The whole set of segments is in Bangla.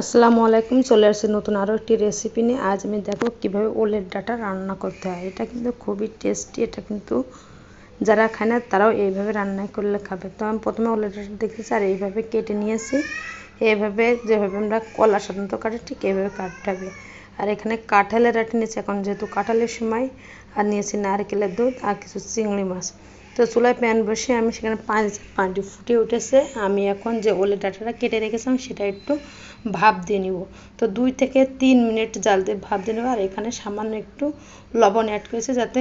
আসসালামু আলাইকুম। চলে আসছে নতুন আরও একটি রেসিপি নিয়ে। আজ আমি দেখো কিভাবে ওলের ডাঁটা রান্না করতে হয়। এটা কিন্তু খুবই টেস্টি। এটা কিন্তু যারা খায় না তারাও এইভাবে রান্না করলে খাবে। তো আমি প্রথমে ওলের ডাঁটা দেখেছি আর এইভাবে কেটে নিয়েছি। এইভাবে যেভাবে আমরা কলা সাধারণত কাটি ঠিক এইভাবে কাটতে হবে। আর এখানে কাঁঠালের আটি নিয়েছি, এখন যেহেতু কাঁঠালের সময়। আর নিয়েছি নারকেলের দুধ আর কিছু চিংড়ি মাছ। তো চুলায় প্যান বসে আমি সেখানে পানিটি ফুটে উঠেছে। আমি এখন যে ওলের ডাঁটাটা কেটে রেখেছিলাম সেটা একটু ভাপ দিয়ে নিব। তো 2 থেকে 3 মিনিট জাল দিয়ে ভাপ দিয়ে নেব। আর এখানে সামান্য একটু লবণ অ্যাড করেছি, যাতে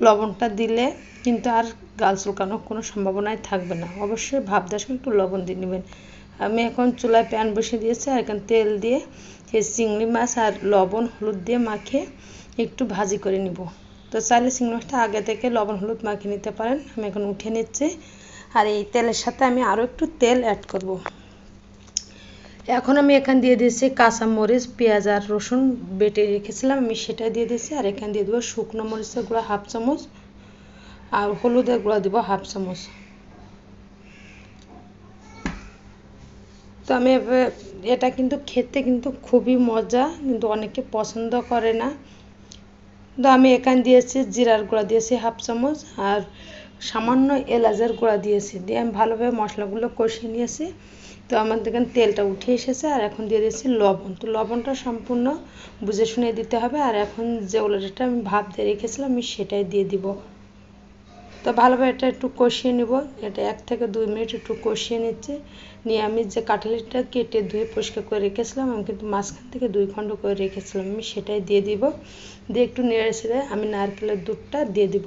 লবণটা দিলে কিন্তু আর গাল চুলকানোর কোনো সম্ভাবনাই থাকবে না। অবশ্যই ভাপ দেওয়ার সময় একটু লবণ দিয়ে নেবেন। আমি এখন চুলায় প্যান বসিয়ে দিয়েছি আর এখানে তেল দিয়ে এই চিংড়ি মাছ আর লবণ হলুদ দিয়ে মাখিয়ে একটু ভাজি করে নিব। তো চাইলে চিংড়ি মাছটা আগে থেকে লবণ হলুদ মাখিয়ে নিতে পারেন। আমি এখন উঠিয়ে নিচ্ছি। আর এই তেলের সাথে আমি আরও একটু তেল অ্যাড করব। এখন আমি এখানে দিয়ে দিয়েছি কাঁচামরিচ, পেঁয়াজ আর রসুন বেটে রেখেছিলাম, আমি সেটা দিয়ে দিয়েছি। আর এখানে দিয়ে দেবো শুকনো মরিচের গুঁড়া 1/2 চামচ আর হলুদের গুঁড়া দেবো 1/2 চামচ। তো আমি এটা কিন্তু খেতে কিন্তু খুবই মজা, কিন্তু অনেকে পছন্দ করে না। তো আমি এখানে দিয়েছি জিরার গুঁড়া দিয়েছি 1/2 চামচ আর সামান্য এলাচের গুঁড়া দিয়েছি। দিয়ে আমি ভালোভাবে মশলাগুলো কষিয়ে নিয়েছি। তো আমার দেখেন তেলটা উঠে এসেছে। আর এখন দিয়ে দিয়েছি লবণ। তো লবণটা সম্পূর্ণ বুঝে শুনে দিতে হবে। আর এখন যে ওলটাটা আমি ভাপ দিয়ে রেখেছিলাম আমি সেটাই দিয়ে দিব। তো ভালোভাবে এটা একটু কষিয়ে নিব। এটা 1 থেকে 2 মিনিট একটু কষিয়ে নিচ্ছে। নিয়ে আমি যে কাঁঠালিটা কেটে ধুয়ে পরিষ্কার করে রেখেছিলাম, আমি কিন্তু মাঝখান থেকে 2 খণ্ড করে রেখেছিলাম, আমি সেটাই দিয়ে দিব। দিয়ে একটু নেড়ে ছেড়ে আমি নারকেলের দুধটা দিয়ে দিব।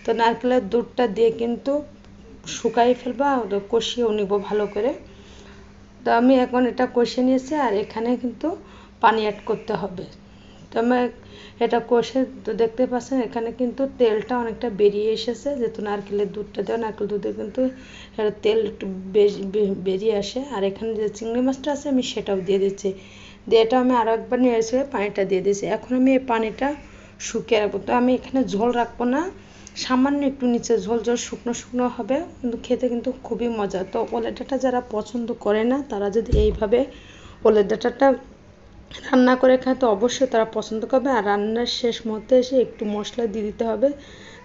তো নারকেলের দুধটা দিয়ে কিন্তু শুকাই ফেলবো, কষিয়েও নিব ভালো করে। তো আমি এখন এটা কষে নিয়েছি আর এখানে কিন্তু পানি অ্যাড করতে হবে। তো আমি এটা কষে তো দেখতে পাচ্ছেন এখানে কিন্তু তেলটা অনেকটা বেরিয়ে এসেছে, যেহেতু নারকেলের দুধটা দেওয়া, নারকেল দুধে কিন্তু তেল একটু বেরিয়ে আসে। আর এখানে যে চিংড়ি মাছটা আছে আমি সেটাও দিয়ে দিচ্ছি। দিয়ে এটা আমি আরও একবার নেড়ে পানিটা দিয়ে দিয়েছি। এখন আমি এই পানিটা শুকিয়ে রাখবো। তো আমি এখানে ঝোল রাখবো না, সামান্য একটু নিচে ঝোল ঝোল শুকনো শুকনো হবে, কিন্তু খেতে কিন্তু খুবই মজা। তো ওলের ডাঁটা যারা পছন্দ করে না তারা যদি এইভাবে ওলের ডাঁটাটা রান্না করে খায় তো অবশ্যই তারা পছন্দ করবে। আর রান্নার শেষ মুহূর্তে এসে একটু মশলা দিয়ে দিতে হবে,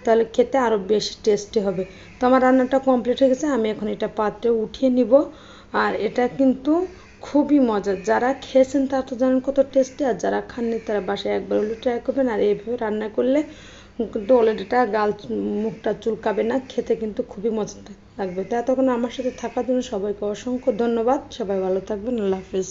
তাহলে খেতে আরও বেশি টেস্টি হবে। তো আমার রান্নাটা কমপ্লিট হয়ে গেছে, আমি এখন এটা পাত্রে উঠিয়ে নিব। আর এটা কিন্তু খুবই মজা, যারা খেয়েছেন তারা তো জানেন কত টেস্টি। আর যারা খাননি তারা বাসায় একবার হলেও ট্রাই করবেন। আর এইভাবে রান্না করলে কিন্তু ওলেটা গাল মুখটা চুলকাবে না, খেতে কিন্তু খুবই মজা লাগবে। তো এতক্ষণ আমার সাথে থাকার জন্য সবাইকে অসংখ্য ধন্যবাদ। সবাই ভালো থাকবেন। আল্লাহ হাফিজ।